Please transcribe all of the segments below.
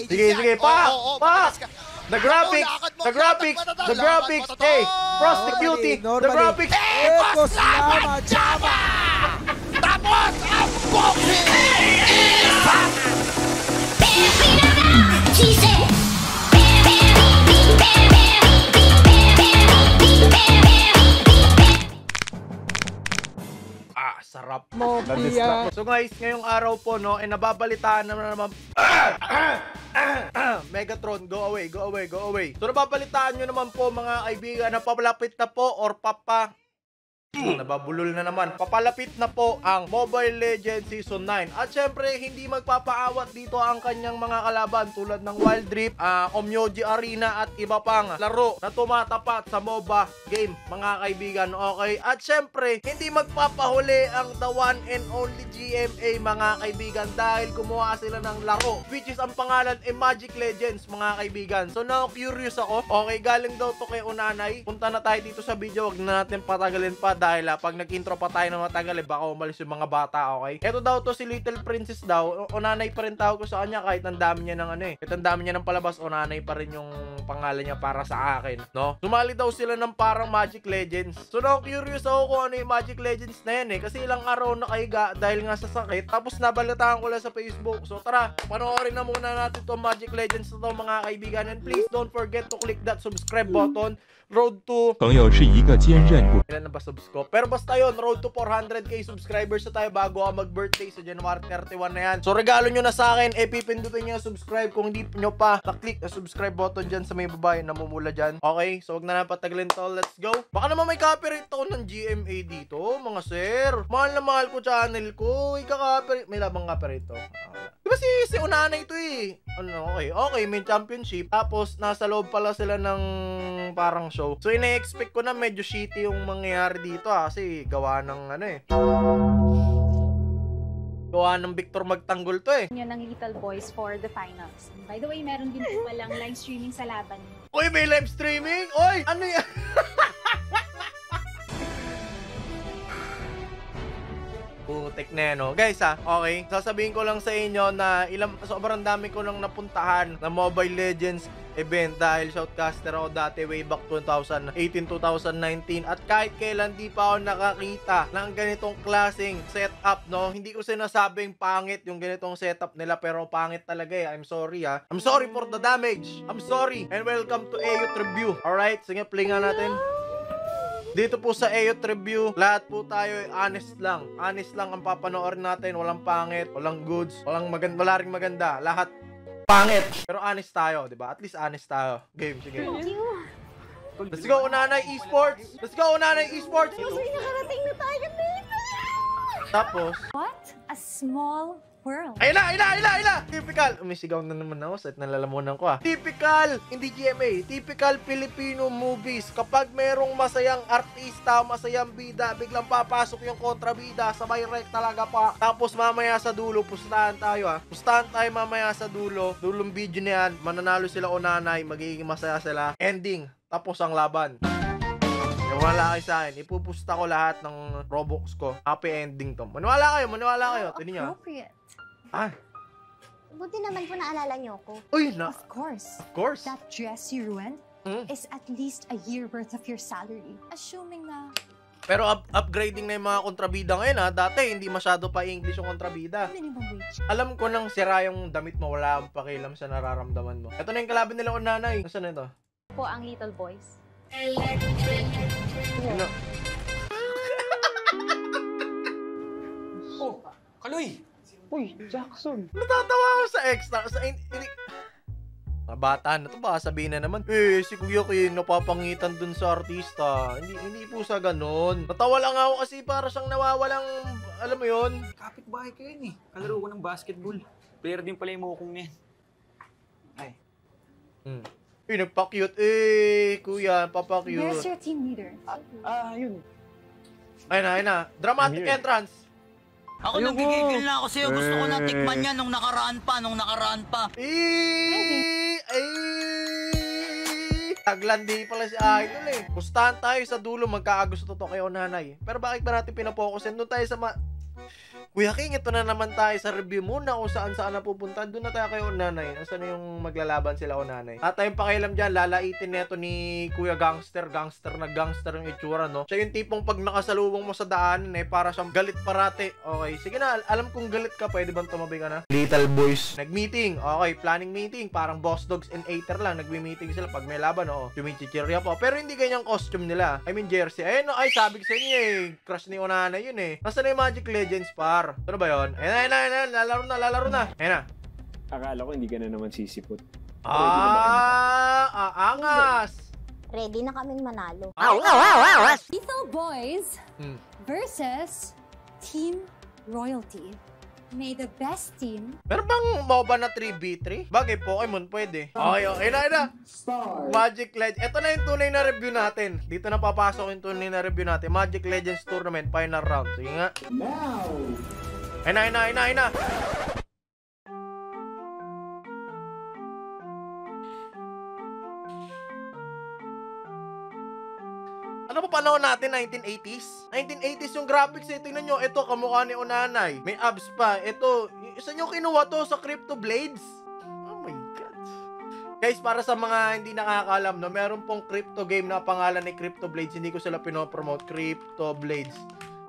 Sige, pa! The graphics! Hey! Prosecuting! The graphics! Eko Slama Jama! Tapos ang booking Sarap. Mopia. So guys, ngayong araw po, no, nababalitaan naman Megatron, go away. So nababalitaan nyo naman po mga kaibigan na papalapit na po or nababulol na naman. Papalapit na po ang Mobile Legends Season 9. At syempre, hindi magpapaawat dito ang kanyang mga kalaban tulad ng Wild Rift, Omyoji Arena at iba pang laro na tumatapat sa MOBA game, mga kaibigan. Okay? At syempre, hindi magpapahuli ang the one and only GMA, mga kaibigan, dahil gumawa sila ng laro which is ang pangalan ay Magic Legends, mga kaibigan. So now, curious ako. Okay, galing daw to kay Onanay. Punta na tayo dito sa video. Wag na natin patagalin pa dahil pag nag-intro pa tayo na matagal, baka umalis yung mga bata, okay? Ito daw to si Little Princess daw. Onanay pa rin tawag ko sa kanya kahit ang dami niya ng kahit ang dami niya ng palabas, Onanay pa rin yung pangalan niya para sa akin, no? Sumali daw sila ng parang Magic Legends. So now, curious ako kung ano yung Magic Legends na yan kasi ilang araw na kahiga dahil nga sa sakit. Tapos nabalitaan ko lang sa Facebook. So tara, panoorin na muna natin itong Magic Legends na to, mga kaibigan. And please don't forget to click that subscribe button. Road to 朋友是一个坚韧不 ilan na ba subs ko? Pero basta yun, road to 400k subscribers na tayo bago ako mag-birthday sa January 31 na yan. So regalo nyo na sa akin, pipindutin nyo subscribe kung hindi nyo pa na-click na subscribe button dyan sa may babae, namumula dyan. Okay, so wag na napatagalin to, let's go. Baka naman may copyright ako ng GMA dito, mga sir. Mahal na mahal ko channel ko, ika-copyright. May labang copyright to. Diba si Onanay ito eh. Okay, may championship. Tapos nasa loob pala sila ng parang show. So ina-expect ko na medyo shitty yung mangyayari dito kasi gawa ng gawa ng Victor Magtanggol to eh. Yun ng Little Boys for the finals. By the way, meron din po palang live streaming sa laban niyo. Uy, may live streaming? Uy, ano yan? Putik na yan, no? Guys, okay. Sasabihin ko lang sa inyo na sobrang dami ko nang napuntahan na Mobile Legends event dahil shoutcaster ako dati way back 2018-2019 at kahit kailan di pa ako nakakita ng ganitong klaseng setup, no? Hindi ko sinasabing pangit yung ganitong setup nila pero pangit talaga eh. I'm sorry I'm sorry for the damage. I'm sorry. And welcome to AU Review. Alright, sige, play nga natin. Dito po sa AOT Review, lahat po tayo ay honest lang. Honest lang ang papanoorin natin. Walang pangit, walang goods, wala ring maganda. Lahat pangit. Pero honest tayo, di ba? At least honest tayo. Game, sige. Let's go, Onanay Esports! Let's go, Onanay Esports! Nakarating na tayo dito! Tapos, What a small world. ayun na! Typical! Umisigaw na naman ako sa nalalamunan ko Typical! Hindi GMA. Typical Filipino movies. Kapag merong masayang artista, masayang bida, biglang papasok yung kontrabida, sabay wreck talaga pa. Tapos mamaya sa dulo, pustahan tayo Pustahan tayo mamaya sa dulo. Dulong video na yan, mananalo sila Onanay, magiging masaya sila. Ending, tapos ang laban. Wala kayo sa akin. Ipupusta ko lahat ng Robux ko. Happy ending to. Maniwala kayo. Tinin nyo. Appropriate. Buti naman po naalala niyo ako. Uy, Of course. Of course. That dress you ruined is at least a year worth of your salary. Assuming na... Pero upgrading na yung mga kontrabida ngayon Dati hindi masyado pa English yung kontrabida. minimum wage. Alam ko nang sira yung damit mo, wala akong pakialam sa nararamdaman mo. Ito na yung kalaban nila Onanay. Nasaan na ito? Po ang Little Boys. Ano? Oh, Kaloy! Uy, Jackson! Natatawa ako sa extra. Mga bata na to, baka sabihin na naman, si Kuya King napapangitan dun sa artista. Hindi po sa ganun. Natawa lang ako kasi para siyang nawawalang, alam mo yun? Kapit-bahay kayo yun eh. Kalaro ko ng basketball. Player din pala yung mukong niyan. Ay. Nagpa-cute. Kuya, papa-cute. Where's your team leader? Yun. Ayun na. Dramatic entrance. Ako nagigigil na ako sa'yo. Gusto ko na tikman yan nung nakaraan pa. Taglandi pala si Idol eh. Pustahan tayo sa dulo, magkakagusto to kay Onanay. Pero bakit ba natin pinapokusin? Doon tayo sa Kuya King, ito na naman tayo sa review muna kung saan napupunta. Doon na tayo kay Onanay. Nasaan na yung maglalaban sila Onanay? At tayong pakialam dyan, lalaitin neto ni Kuya Gangster. Gangster na gangster yung itsura, no? Siya yung tipong pag nakasalubong mo sa daan, para siyang galit parate. Okay, sige na, alam kong galit ka, pwede bang tumabi ka na? Little boys. Nag-meeting, okay, planning meeting. Parang Boss Dogs and Aether lang. Nagme-meeting sila pag may laban, oo. Chumichichirya po. Pero hindi ganyang costume nila. I mean, jersey. Ayun, no, ay, sabi ko sa inyo crush ni Onanay yun Nasaan na yung Magic Legends par? Ano ba yun? Ayun, lalaro na. Ayun na. Akala ko hindi ka na naman sisipot. Angas! Ready na kaming manalo. Lethal Boys versus Team Royalty. May the best team. Meron bang MOBA na 3v3? Bagay, Pokemon pwede. Okay, na. Magic Legends. Ito na yung tunay na review natin. Dito na papasok yung tunay na review natin. Magic Legends Tournament Final Round. Sige nga. Ayun na. Ano pa panahon natin? 1980s? 1980s yung graphics tingnan nyo. Ito, kamukha ni Onanay. May abs pa. Ito, isa nyo kinuha to sa Crypto Blades. Oh my God. Guys, para sa mga hindi nakakalam, no, meron pong crypto game na pangalan ni Crypto Blades. Hindi ko sila pinopromote. Crypto Blades.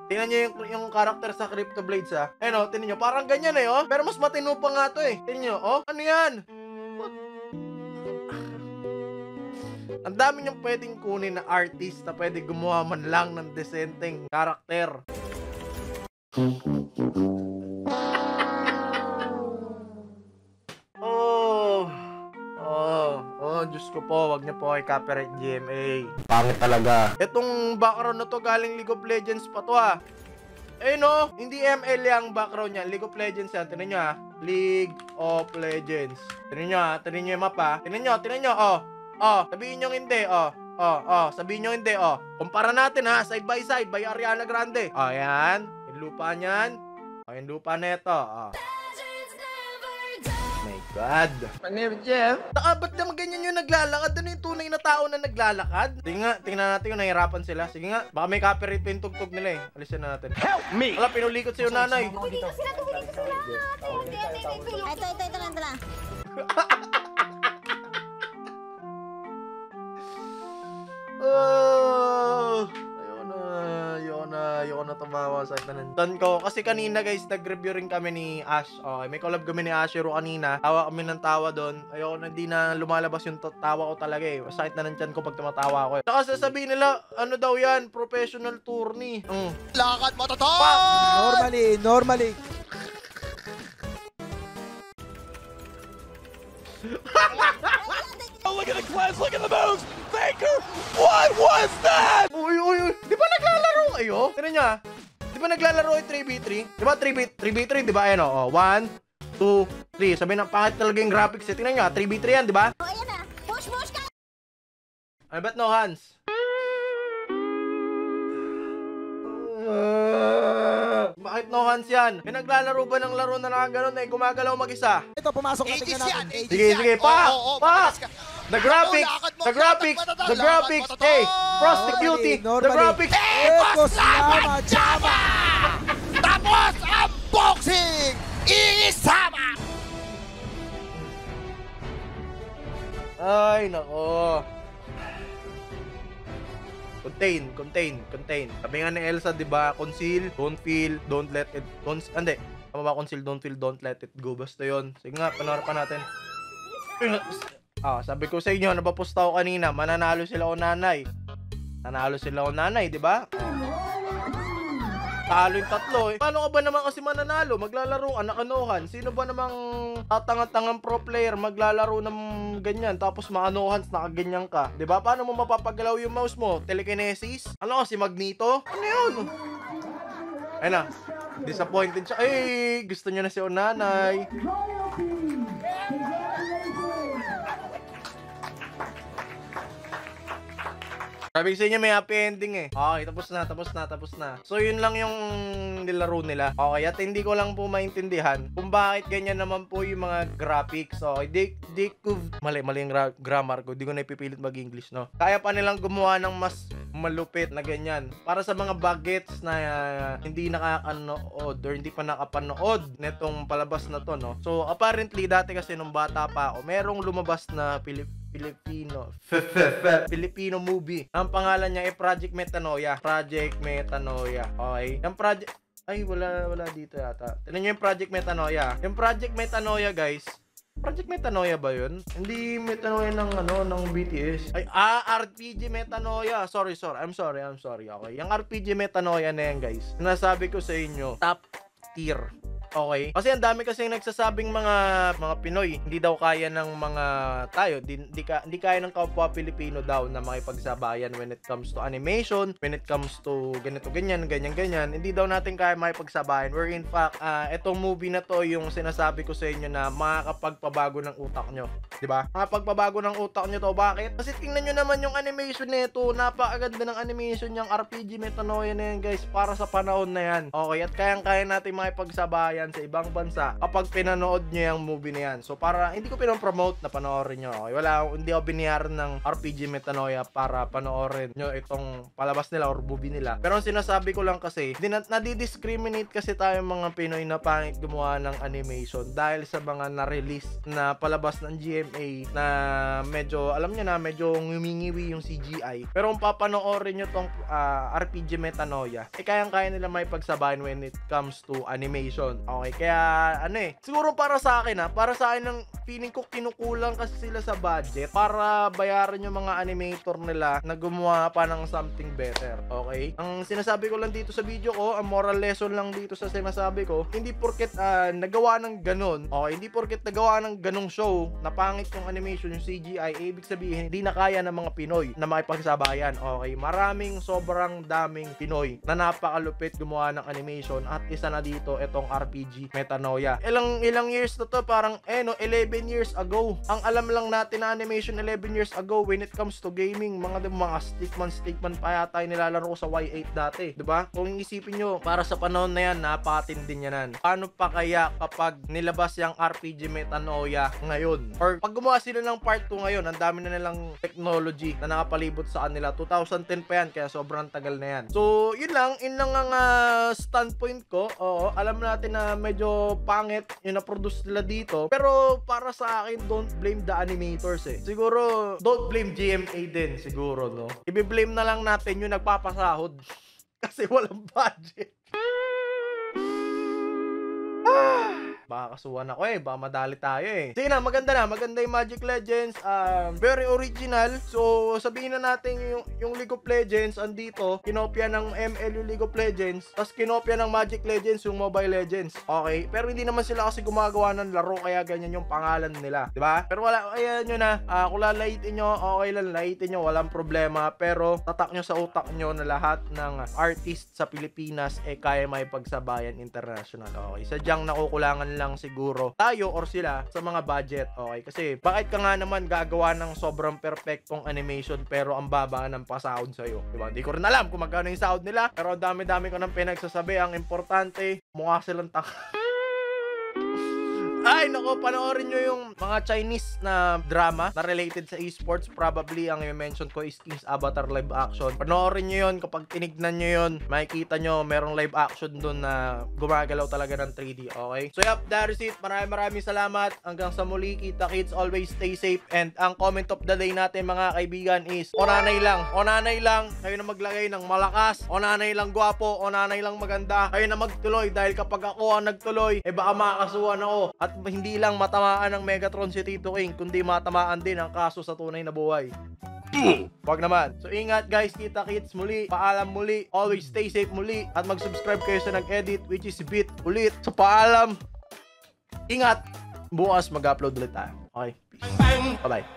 Tingnan nyo yung karakter sa Crypto Blades, ha. Ayun, tingnan nyo. Parang ganyan, oh. Pero mas matino pa nga to, Tingnan nyo, oh. Ano yan? Ang dami niyong pwedeng kunin na artist na pwede gumawa man lang ng decenteng karakter. Diyos ko po, wag niyo po ay copyright GMA. Pangit talaga. Itong background na to galing League of Legends pa to, no, hindi ML yung background niya. League of Legends yan. Tinan nyo, League of Legends. Tinan nyo yung map, Tinan nyo, sabihin nyo hindi, sabihin nyo hindi, Kumpara natin, side by side, by Ariana Grande. Yan, yung lupa niyan. Yung lupa neto, My God. My name is Jeff. Ba't naman ganyan yung naglalakad? Ano yung tunay na tao na naglalakad? Sige nga, tingnan natin yung nahihirapan sila. Sige nga, baka may copyright pa yung tugtog nila Alisin na natin. Help me! Wala, pinulikot sa'yo, nanay. Ito lang. Ayoko na tumawa sa itanandan ko. Kasi kanina guys, nag-review rin kami ni Ash. Okay, may collab kami ni Ashiro kanina. Tawa kami ng tawa doon. Ayoko na, hindi na lumalabas yung tawa ko talaga Sakit na ng tiyan ko pag tumatawa ko Saka sasabihin nila, ano daw yan, professional tourney. Lakad mo to! Normally. Look at the class, look at the moves! Faker! What was that? Uy. Di ba naglalaro kayo? Tignan nyo, Di ba naglalaro yung 3v3? Di ba 3v3, di ba? Ayan, 1, 2, 3. Sabi na, pangit talaga yung graphics Tignan nyo, 3v3 yan, di ba? Ayan na. Push ka. I bet no hands. Bakit no hands yan? May naglalaro ba ng laro na nakaganon gumagalaw mag-isa? Ito, pumasok na tingnan natin. Sige, pa! The graphics! Hey! Prostitute! The graphics! Eko siyama, jama! Tapos ang boxing! Isama! Ay, nako. Contain. Sabi nga ni Elsa, di ba? Conceal, don't feel, don't let it... Hindi. Tama ba? Conceal, don't feel, don't let it go. Basta yun. Sige nga, panoorin pa natin. Sabi ko sa inyo, napapost ako kanina, mananalo sila Onanay. Di ba? Talo yung tatlo Paano ka ba naman kasi mananalo? Maglalaro ka, nakanuhan. Sino ba namang tatangang pro player maglalaro ng ganyan tapos maanuhan, nakaganyan ka? Diba? Paano mo mapapagalaw yung mouse mo? Telekinesis? Ano kasi Magneto? Ano yun? Ayun na. Disappointed siya. Ay, gusto niya na si Onanay. Sabi ko sa inyo may happy ending eh. Okay, tapos na. So yun lang yung nilaro nila. Okay, at hindi ko lang po maintindihan kung bakit ganyan naman po yung mga graphics. Okay, mali yung grammar ko. Di ko na ipipilit mag-English, no? Kaya pa nilang gumawa ng mas malupit na ganyan. Para sa mga bagets na hindi nakakanood or hindi pa nakapanood netong palabas na to, no? So apparently dati kasi nung bata pa ako, merong lumabas na Filipino movie. Ang pangalan niya ay Project Metanoia. Okay? Yung project... Ay, wala dito yata. Tignan nyo yung Project Metanoia. Yung Project Metanoia, guys. Project Metanoia ba yun? Hindi Metanoia ng BTS. Ay, RPG Metanoia. Sorry. I'm sorry. Okay. Yung RPG Metanoia na yan, guys. Sinasabi ko sa inyo, top tier. Okay? Kasi ang dami kasi nagsasabing mga Pinoy, hindi daw kaya ng mga tayo, hindi kaya ng kapwa Pilipino daw na makipagsabayan when it comes to animation, when it comes to ganito, ganyan. Hindi daw natin kaya makipagsabayan. Where in fact, etong movie na to yung sinasabi ko sa inyo na makakapagpabago ng utak nyo. Diba? Makapagpabago ng utak nyo to. Bakit? Kasi tingnan nyo naman yung animation nito. Napakaganda ng animation niyang RPG Metanoia na yan, guys, para sa panahon na yan. Okay? At kayang-kaya natin makipagsabayan sa ibang bansa kapag pinanood nyo yung movie na yan. So para hindi ko pinopromote na panoorin nyo. Okay? Hindi ako biniyaran ng RPG Metanoia para panoorin nyo itong palabas nila or movie nila. Pero ang sinasabi ko lang kasi, nadidiscriminate kasi tayo mga Pinoy na pangit gumawa ng animation dahil sa mga na-release na palabas ng GMA na medyo, alam nyo na, medyo ngumingiwi yung CGI. Pero kung papanoorin nyo tong RPG Metanoia, kayang-kaya nila may pagsabayan when it comes to animation. Okay, kaya siguro para sa akin ng feeling ko kinukulang kasi sila sa budget para bayaran yung mga animator nila na gumawa pa ng something better. Okay? Ang sinasabi ko lang dito sa video ko, ang moral lesson lang dito sa sinasabi ko, hindi porket nagawa ng ganun, okay, hindi porket nagawa ng ganung show na pangit yung animation, yung CGI, ibig sabihin hindi na kaya ng mga Pinoy na makipagsabayan. Okay? Sobrang daming Pinoy na napakalupit gumawa ng animation at isa na dito itong RPG Metanoia. Ilang years na to, parang 11 years ago. Ang alam lang natin na animation 11 years ago when it comes to gaming, mga stickman pa yata yung nilalaro ko sa Y8 dati, 'di ba? Kung isipin nyo, para sa panahon na yan, napakatindi yan. Paano pa kaya kapag nilabas yung RPG Metanoia ngayon? Or pag gumawa sila ng part 2 ngayon, ang dami na nilang technology na nakapalibot sa kanila. 2010 pa yan, kaya sobrang tagal na yan. So, yun lang ang standpoint ko. Oo, alam natin na medyo pangit yung na-produce nila dito. Pero para sa akin, don't blame the animators eh. Siguro, don't blame GMA din siguro, no? I-blame na lang natin yung nagpapasahod. Kasi walang budget. Baka kasuhan ako baka madali tayo Sige na, maganda yung Magic Legends, very original. So sabihin na natin yung League of Legends andito, kinopya ng ML yung League of Legends, tapos kinopya ng Magic Legends yung Mobile Legends. Okay, pero hindi naman sila kasi gumagawa ng laro kaya ganyan yung pangalan nila, di ba? Pero wala, ayan nyo na, kung lalaitin nyo, okay lang, laitin nyo, walang problema. Pero tatak nyo sa utak nyo na lahat ng artist sa Pilipinas kaya may pagsabayan international. Okay, sadyang nakukulangan lang siguro tayo or sila sa mga budget. Okay, kasi bakit ka nga naman gagawa ng sobrang perfectong animation pero ang baba ng pasahod sa'yo, diba? Hindi ko rin alam kung magkano yung sahod nila, pero dami-dami ko nang pinagsasabi. Ang importante, mukha silang Ay, nako, panoorin nyo yung mga Chinese na drama na related sa esports. Probably, ang i-mention ko is King's Avatar live action. Panoorin nyo yun. Kapag tinignan nyo yun, makikita nyo merong live action dun na gumagalaw talaga ng 3D. Okay? So, yep, that is it. Maraming salamat. Hanggang sa muli. Kita kids, always stay safe. And ang comment of the day natin, mga kaibigan, is onanay lang. Onanay lang. Kayo na maglagay ng malakas. Onanay lang gwapo. Onanay lang maganda. Kayo na magtuloy. Dahil kapag ako ang nagtuloy, baka makakasuhan ako. At hindi lang matamaan ng Megatron si Tito King, kundi matamaan din ang kaso sa tunay na buhay. Wag naman. So ingat guys, kita kits muli. Paalam muli. Always stay safe muli. At mag-subscribe kayo sa nag-edit, which is Bit ulit. So paalam. Ingat. Bukas mag-upload ulit tayo. Okay. Peace. Bye-bye.